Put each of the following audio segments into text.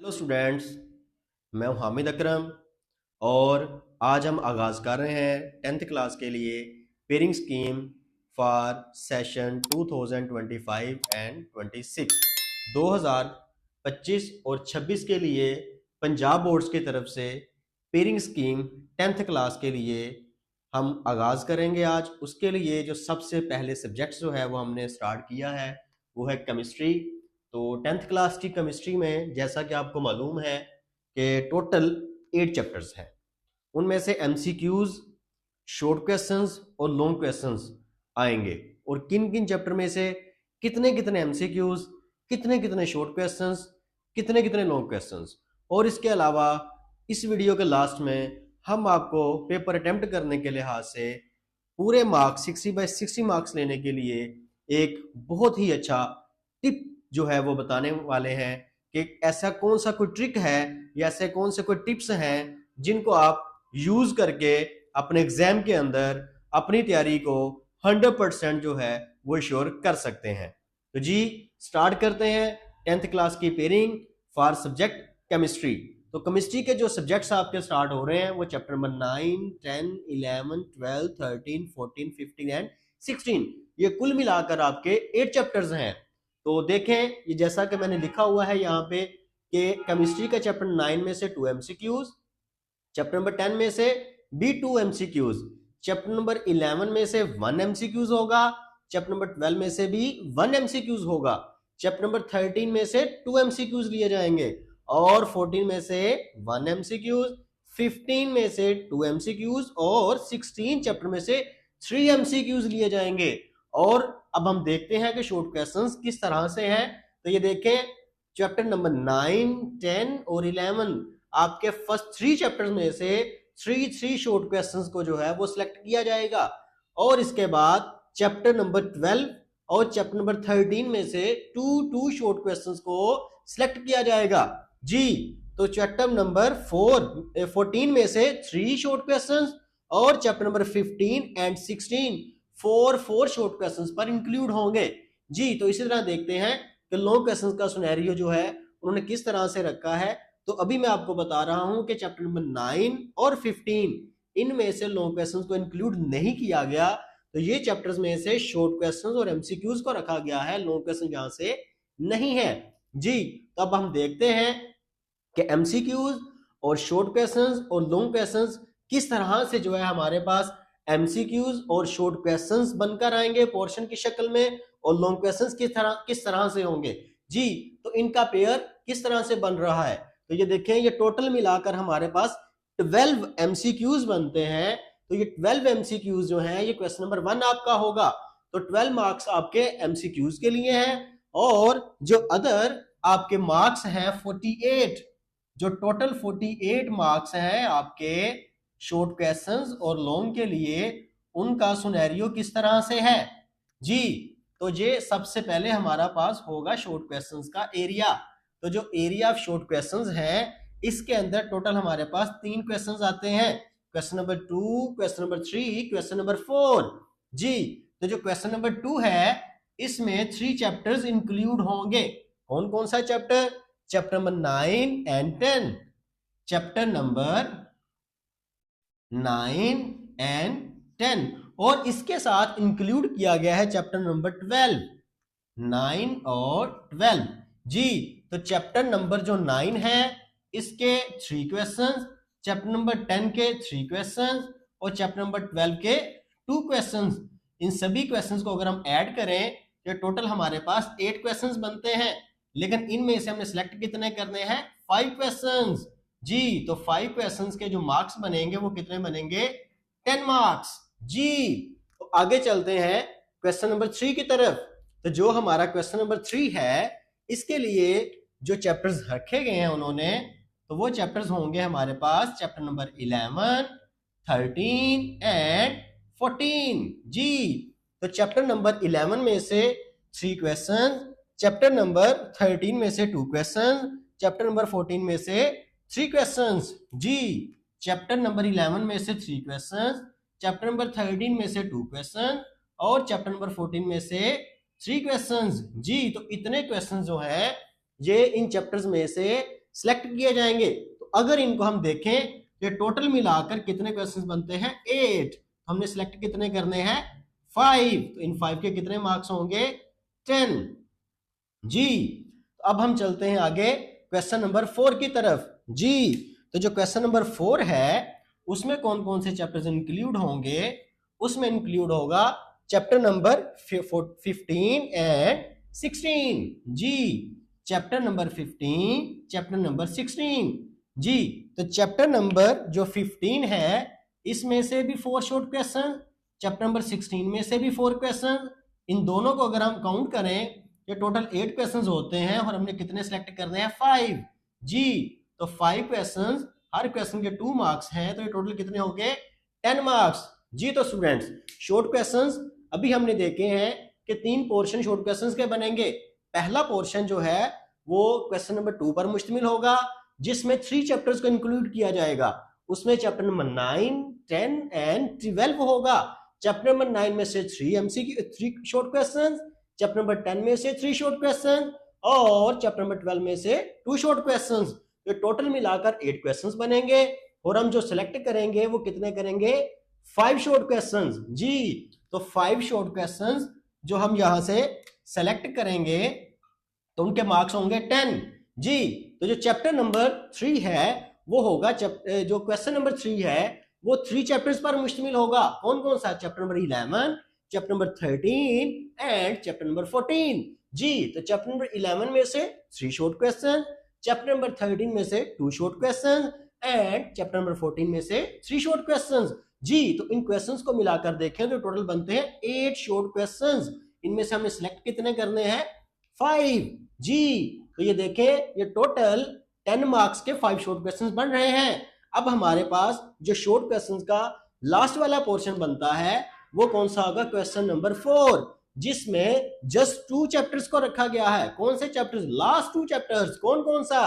Hello students, मैं हूं हामिद अकरम और आज हम आगाज़ कर रहे हैं 10th क्लास के लिए pairing scheme for session 2025 and 26 2025 और 26 के लिए पंजाब बोर्ड्स की तरफ से पेयरिंग स्कीम 10th क्लास के लिए हम आगाज़ करेंगे। आज उसके लिए जो सबसे पहले सब्जेक्ट्स जो है वो हमने स्टार्ट किया है वो है केमिस्ट्री। तो 10th क्लास की केमिस्ट्री में जैसा कि आपको मालूम है कि टोटल 8 चैप्टर्स हैं। उनमें से एमसीक्यूज, शॉर्ट क्वेश्चंस और लॉन्ग क्वेश्चंस आएंगे और किन किन चैप्टर में से कितने कितने एमसीक्यूज, कितने कितने शॉर्ट क्वेश्चंस, कितने कितने लॉन्ग क्वेश्चंस। और इसके अलावा इस वीडियो के लास्ट में हम आपको पेपर अटेम्प्ट करने के लिहाज से पूरे मार्क्स 60/60 मार्क्स लेने के लिए एक बहुत ही अच्छा टिप जो है वो बताने वाले हैं कि ऐसा कौन सा कोई ट्रिक है या ऐसे कौन से कोई टिप्स हैं जिनको आप यूज करके अपने एग्जाम के अंदर अपनी तैयारी को 100% जो है वो श्योर कर सकते हैं। तो जी स्टार्ट करते हैं 10th क्लास की पेयरिंग फॉर सब्जेक्ट केमिस्ट्री। तो केमिस्ट्री के जो सब्जेक्ट्स आपके स्टार्ट हो रहे हैं वो चैप्टर नंबर 9, 10, 11, 12, 13, 14, 15 एंड 16, ये कुल मिलाकर आपके 8 चैप्टर्स हैं। तो देखें ये जैसा कि मैंने लिखा हुआ है यहाँ पे कि केमिस्ट्री का चैप्टर 9 में से 2 एमसीक्यूज, चैप्टर नंबर 10 में से भी 2 एमसीक्यूज, चैप्टर नंबर 11 में से 1 एमसीक्यूज होगा, चैप्टर नंबर 12 में से भी 1 एमसीक्यूज होगा, चैप्टर नंबर 13 में से 2 एमसीक्यूज लिए जाएंगे और 14 में से 1 एमसीक्यूज, 15 में से 2 एमसीक्यूज और 16 चैप्टर में से 3 एमसीक्यूज लिए जाएंगे। और अब हम देखते हैं कि शॉर्ट क्वेश्चंस किस तरह से हैं। तो ये देखें चैप्टर नंबर 9, 10 और 11 आपके फर्स्ट 3 चैप्टर्स में से 3 शॉर्ट क्वेश्चंस को जो है वो सिलेक्ट किया जाएगा और इसके बाद चैप्टर नंबर 12 और चैप्टर नंबर 13 में से 2 शॉर्ट क्वेश्चंस को सिलेक्ट किया जाएगा जी। तो चैप्टर नंबर 14 में से 3 शॉर्ट क्वेश्चंस और chapter number 15 and 16 4 short questions पर इंक्लूड होंगे जी। तो इसी तरह देखते हैं कि लॉन्ग क्वेश्चंस का सिनेरियो जो है उन्होंने किस तरह से रखा है। तो अभी मैं आपको बता रहा हूं कि चैप्टर नंबर 9 और 15 इनमें से लॉन्ग क्वेश्चंस को इंक्लूड नहीं किया गया। तो ये चैप्टर्स में से शॉर्ट क्वेश्चंस और एमसीक्यूज को रखा गया है, लॉन्ग क्वेश्चन यहां से नहीं है जी। तो अब हम देखते हैं कि एमसीक्यूज और शॉर्ट क्वेश्चंस और लॉन्ग क्वेश्चंस किस तरह से जो है हमारे पास एमसीक्यूज और शॉर्ट क्वेश्चंस बनकर आएंगे पोर्शन की शक्ल में और लॉन्ग क्वेश्चंस किस तरह से होंगे जी। तो इनका पेयर किस तरह से बन रहा है। तो ये देखें ये टोटल मिलाकर हमारे पास 12 एमसीक्यूज बनते हैं। तो ये 12 एमसीक्यूज जो हैं ये क्वेश्चन नंबर 1 आपका होगा। तो 12 मार्क्स आपके एमसीक्यूज के लिए हैं और जो अदर आपके मार्क्स हैं 48, जो टोटल 48 मार्क्स हैं आपके शॉर्ट क्वेश्चंस और लॉन्ग के लिए, उनका सिनेरियो किस तरह से है जी। तो ये सबसे पहले हमारा पास होगा शॉर्ट क्वेश्चंस का एरिया। तो जो एरिया ऑफ शॉर्ट क्वेश्चंस है इसके अंदर टोटल हमारे पास 3 क्वेश्चंस आते हैं, question number 2, question number 3, question number 4 जी। तो जो क्वेश्चन नंबर 2 है इसमें 3 चैप्टर्स इंक्लूड होंगे। कौन कौन सा chapter? Chapter number 9 and 10, chapter number 9 and 10 और इसके साथ इंक्लूड किया गया है चैप्टर नंबर 12, 9 और 12 जी। तो चैप्टर नंबर जो 9 है इसके 3 क्वेश्चंस, चैप्टर नंबर 10 के 3 क्वेश्चंस और चैप्टर नंबर 12 के 2 क्वेश्चंस। इन सभी क्वेश्चंस को अगर हम ऐड करें तो टोटल हमारे पास 8 क्वेश्चंस बनते हैं, लेकिन इनमें से हमने सिलेक्ट कितने करने हैं? 5 क्वेश्चंस जी। तो 5 क्वेश्चंस के जो मार्क्स बनेंगे वो कितने बनेंगे? 10 मार्क्स जी। तो आगे चलते हैं क्वेश्चन नंबर 3 की तरफ। तो जो हमारा क्वेश्चन नंबर 3 है इसके लिए जो चैप्टर्स रखे गए हैं उन्होंने, तो वो चैप्टर्स होंगे हमारे पास चैप्टर नंबर 11, 13 एंड 14 जी। तो चैप्टर नंबर 11 में से 3 क्वेश्चन, चैप्टर नंबर 13 में से 2 क्वेश्चन, चैप्टर नंबर 14 में से 3 क्वेश्चंस जी। चैप्टर नंबर 11 में से 3 क्वेश्चंस, चैप्टर नंबर 13 में से 2 क्वेश्चन और चैप्टर नंबर 14 में से 3 क्वेश्चंस जी। तो इतने क्वेश्चंस जो है ये इन चैप्टर्स में से सिलेक्ट किए जाएंगे। तो अगर इनको हम देखें तो टोटल मिलाकर कितने क्वेश्चंस बनते हैं 8, हमने सिलेक्ट कितने करने हैं 5, तो इन 5 के कितने मार्क्स होंगे 10 जी। तो अब हम चलते हैं आगे क्वेश्चन नंबर 4 की तरफ जी। तो जो क्वेश्चन नंबर 4 है उसमें कौन कौन से चैप्टर्स इंक्लूड होंगे, उसमें इंक्लूड होगा चैप्टर नंबर 15 एंड 16 जी। चैप्टर नंबर 15, चैप्टर नंबर 16 जी। तो चैप्टर नंबर जो 15 है इसमें से भी 4 शॉर्ट क्वेश्चन, चैप्टर नंबर 16 में से भी 4 क्वेश्चन, इन दोनों को अगर हम काउंट करें ये टोटल 8 क्वेश्चंस होते हैं और हमने कितने सिलेक्ट करने हैं 5 जी। तो 5 क्वेश्चंस, हर क्वेश्चन के 2 मार्क्स हैं, तो ये टोटल कितने हो गए 10 मार्क्स जी। तो स्टूडेंट्स शॉर्ट क्वेश्चंस अभी हमने देखे हैं कि 3 पोर्शन शॉर्ट क्वेश्चंस के बनेंगे। पहला पोर्शन जो है वो क्वेश्चन नंबर 2 पर मुश्तमिल होगा जिसमें 3 चैप्टर्स को इंक्लूड किया जाएगा। उसमें चैप्टर नंबर 9, 10 एंड 12 होगा। चैप्टर नंबर 9 में से 3 MCQ 3 short questions, chapter number 10 में से 3 शॉर्ट क्वेश्चन और चैप्टर नंबर 12 में से 2 शॉर्ट क्वेश्चंस। तो टोटल मिलाकर 8 क्वेश्चंस बनेंगे और हम जो सिलेक्ट करेंगे वो कितने करेंगे 5 शॉर्ट क्वेश्चंस जी। तो 5 शॉर्ट क्वेश्चंस जो हम यहां से सेलेक्ट करेंगे तो उनके मार्क्स होंगे 10 जी। तो जो चैप्टर नंबर 3 है वो होगा जो क्वेश्चन नंबर 3 है वो 3 चैप्टर्स पर मुश्तमिल होगा। कौन कौन सा, chapter number 11, chapter number 13 and chapter number 14 जी। तो चैप्टर नंबर 11 में से 3 शॉर्ट क्वेश्चन, चैप्टर नंबर 13 में से 2 short question and chapter number 14 में से 3 शॉर्ट क्वेश्चंस जी। तो इन क्वेश्चंस को मिलाकर देखें तो टोटल बनते हैं 8 शॉर्ट क्वेश्चंस। इनमें से हमें सिलेक्ट कितने करने हैं 5 जी। तो ये देखें ये टोटल 10 मार्क्स के 5 शॉर्ट क्वेश्चंस बन रहे हैं। अब हमारे पास जो शॉर्ट क्वेश्चंस का लास्ट वाला पोर्शन बनता है वो कौन सा होगा क्वेश्चन नंबर 4 जिसमें जस्ट 2 चैप्टर्स को रखा गया है। कौन से चैप्टर्स, लास्ट 2 चैप्टर्स, कौन कौन सा,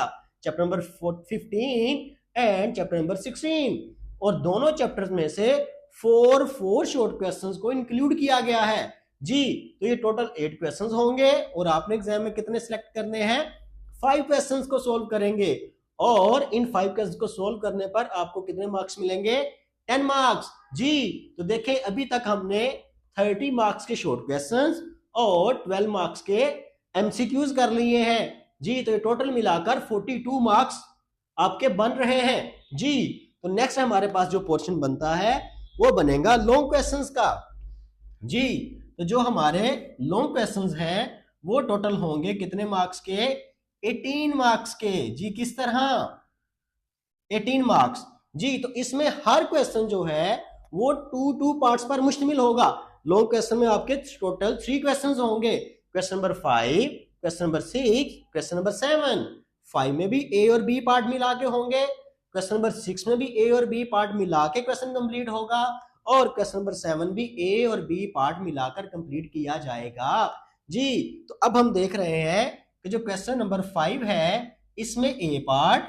chapter number 15 and chapter number 16 और दोनों चैप्टर्स में से 4 शॉर्ट क्वेश्चंस को इंक्लूड किया गया है जी। तो ये टोटल 8 क्वेश्चंस होंगे और आपने एग्जाम में कितने सिलेक्ट करने हैं 5 क्वेश्चंस को सोल्व करेंगे और इन 5 क्वेश्चंस को सोल्व करने पर आपको कितने मार्क्स मिलेंगे 10 मार्क्स जी। तो देखें अभी तक हमने 30 मार्क्स के शॉर्ट क्वेश्चंस और 12 मार्क्स के एमसीक्यूज कर लिए हैं जी। तो ये टोटल मिलाकर 42 मार्क्स आपके बन रहे हैं जी। तो नेक्स्ट हमारे पास जो पोर्शन बनता है वो बनेगा लॉन्ग क्वेश्चंस का जी। तो जो हमारे लॉन्ग क्वेश्चंस हैं वो टोटल होंगे कितने मार्क्स के 18 मार्क्स के जी। किस तरह 18 मार्क्स जी। तो इसमें हर क्वेश्चन जो है वो 2 पार्ट्स पर मुश्तमिल होगा। लॉन्ग क्वेश्चन में आपके टोटल 3 क्वेश्चंस होंगे, question number 5, question number 6, question number 7। 5 में भी ए और बी पार्ट मिला के होंगे, क्वेश्चन नंबर 6 में भी ए और बी पार्ट मिला के क्वेश्चन कंप्लीट होगा और क्वेश्चन नंबर 7 भी ए और बी पार्ट मिलाकर कंप्लीट किया जाएगा जी। तो अब हम देख रहे हैं कि जो क्वेश्चन नंबर 5 है इसमें ए पार्ट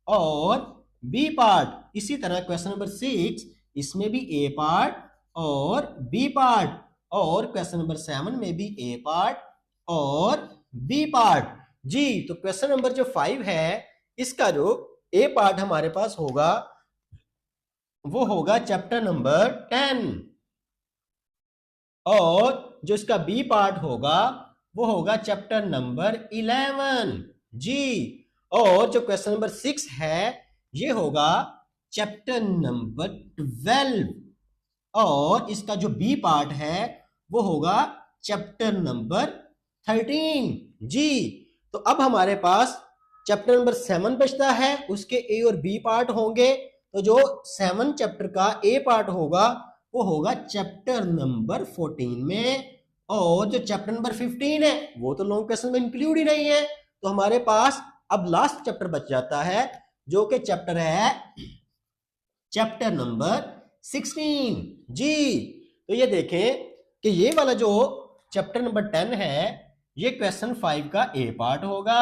और बी पार्ट, इसी तरह क्वेश्चन नंबर 6 इसमें भी ए पार्ट और बी पार्ट और क्वेश्चन नंबर 7 में भी ए पार्ट और बी पार्ट जी। तो क्वेश्चन नंबर जो 5 है इसका जो ए पार्ट हमारे पास होगा वो होगा चैप्टर नंबर 10 और जो इसका बी पार्ट होगा वो होगा चैप्टर नंबर 11 जी। और जो क्वेश्चन नंबर 6 है ये होगा चैप्टर नंबर 12 और इसका जो बी पार्ट है वो होगा चैप्टर नंबर 13 जी। तो अब हमारे पास चैप्टर नंबर 7 बचता है, उसके ए और बी पार्ट होंगे। तो जो 7 चैप्टर का ए पार्ट होगा वो होगा चैप्टर नंबर 14 में और जो चैप्टर नंबर 15 है वो तो लॉन्ग क्वेश्चन में इंक्लूड ही नहीं है। तो हमारे पास अब लास्ट चैप्टर बच जाता है जो कि चैप्टर है चैप्टर नंबर 16 जी। तो ये देखें कि ये वाला जो चैप्टर नंबर 10 है ये क्वेश्चन 5 का ए पार्ट होगा,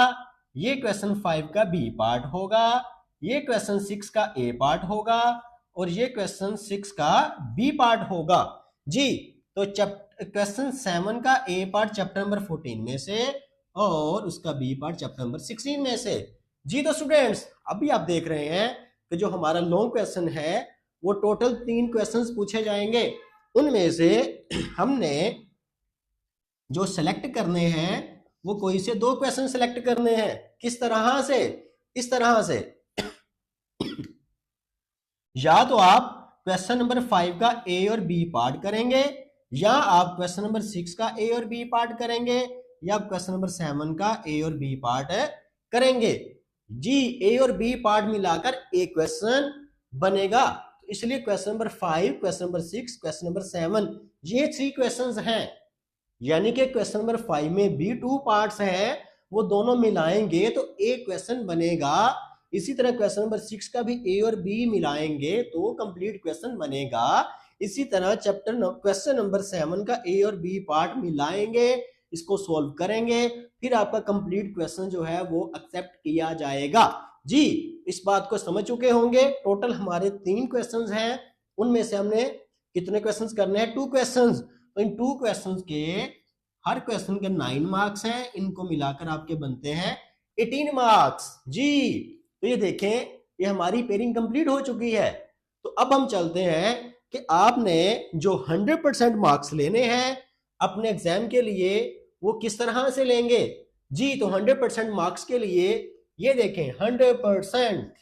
ये क्वेश्चन 5 का बी पार्ट होगा, ये क्वेश्चन 6 का ए पार्ट होगा और ये क्वेश्चन 6 का बी पार्ट होगा जी। तो क्वेश्चन 7 का ए पार्ट चैप्टर नंबर 14 में से और उसका बी पार्ट चैप्टर नंबर 16 में से। जी तो स्टूडेंट्स, अभी आप देख रहे हैं कि जो हमारा लॉन्ग क्वेश्चन है वो टोटल 3 क्वेश्चंस पूछे जाएंगे। उनमें से हमने जो सेलेक्ट करने हैं वो कोई से 2 क्वेश्चन सेलेक्ट करने हैं। किस तरह से? इस तरह से या तो आप क्वेश्चन नंबर 5 का ए और बी पार्ट करेंगे, या आप क्वेश्चन नंबर 6 का ए और बी पार्ट करेंगे, या आप क्वेश्चन नंबर 7 का ए और बी पार्ट करेंगे। जी, ए और बी पार्ट मिलाकर एक क्वेश्चन बनेगा। तो इसलिए question number 5, question number 6, question number 7 ये 3 क्वेश्चंस हैं। यानी कि क्वेश्चन नंबर 5 में भी 2 पार्ट्स हैं, वो दोनों मिलाएंगे तो एक क्वेश्चन बनेगा। इसी तरह क्वेश्चन नंबर 6 का भी ए और बी मिलाएंगे तो कंप्लीट क्वेश्चन बनेगा। इसी तरह क्वेश्चन नंबर 7 का ए और बी पार्ट मिलाएंगे, इसको सॉल्व करेंगे, फिर आपका कंप्लीट क्वेश्चन जो है वो एक्सेप्ट किया जाएगा। जी, इस बात को समझ चुके होंगे। टोटल हमारे 3 क्वेश्चंस हैं, उनमें से हमने कितने क्वेश्चंस करने हैं? 2 क्वेश्चंस। तो इन 2 क्वेश्चंस के हर क्वेश्चन के 9 मार्क्स हैं, इनको मिलाकर आपके बनते हैं 18 मार्क्स। जी, तो ये देखें, ये हमारी पेयरिंग कंप्लीट हो चुकी है। तो अब हम चलते हैं कि आपने जो 100% मार्क्स लेने हैं अपने एग्जाम के लिए वो किस तरह से लेंगे। जी, तो 100% मार्क्स के लिए ये देखें, 100%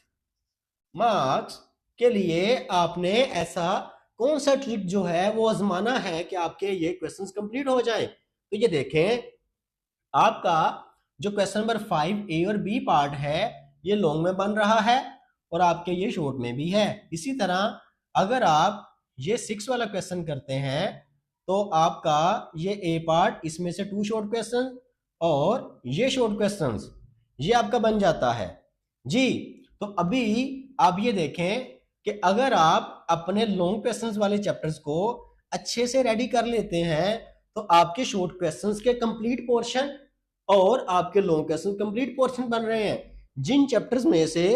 मार्क्स के लिए आपने ऐसा कौन सा ट्रिक जो है वो आजमाना है कि आपके ये क्वेश्चंस कंप्लीट हो जाएं। तो ये देखें, आपका जो क्वेश्चन नंबर 5 ए और बी पार्ट है ये लॉन्ग में बन रहा है और आपके ये शॉर्ट में भी है। इसी तरह अगर आप ये 6 वाला क्वेश्चन करते हैं तो आपका ये ए पार्ट, इसमें से 2 शॉर्ट क्वेश्चन और ये शॉर्ट क्वेश्चंस ये आपका बन जाता है। जी, तो अभी आप ये देखें कि अगर आप अपने लॉन्ग क्वेश्चंस वाले चैप्टर्स को अच्छे से रेडी कर लेते हैं तो आपके शॉर्ट क्वेश्चंस के कंप्लीट पोर्शन और आपके लॉन्ग क्वेश्चन कंप्लीट पोर्शन बन रहे हैं। जिन चैप्टर्स में से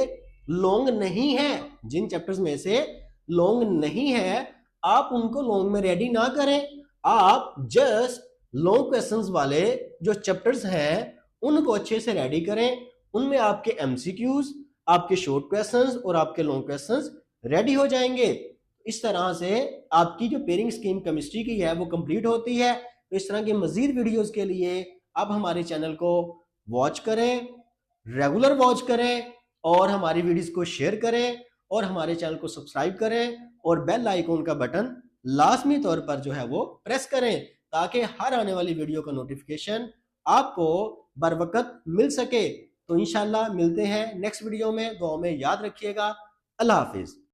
लॉन्ग नहीं है, जिन चैप्टर्स में से लॉन्ग नहीं है, आप उनको लॉन्ग में रेडी ना करें। आप जस्ट लॉन्ग क्वेश्चंस वाले जो चैप्टर्स हैं उनको अच्छे से रेडी करें। उनमें आपके एमसीक्यूज, आपके शॉर्ट क्वेश्चंस और आपके लॉन्ग क्वेश्चंस रेडी हो जाएंगे। इस तरह से आपकी जो पेयरिंग स्कीम केमिस्ट्री की है वो कंप्लीट होती है। तो इस तरह की मजीद वीडियोस के लिए आप हमारे चैनल को वॉच करें, रेगुलर वॉच करें और हमारी वीडियोस को शेयर करें और हमारे चैनल को सब्सक्राइब करें और बेल आइकॉन का बटन लाजमी तौर पर जो है वो प्रेस करें ताकि हर आने वाली वीडियो का नोटिफिकेशन आपको बर वक्त मिल सके। तो इंशाल्लाह मिलते हैं नेक्स्ट वीडियो में। दुआ में याद रखिएगा। अल्लाह हाफिज।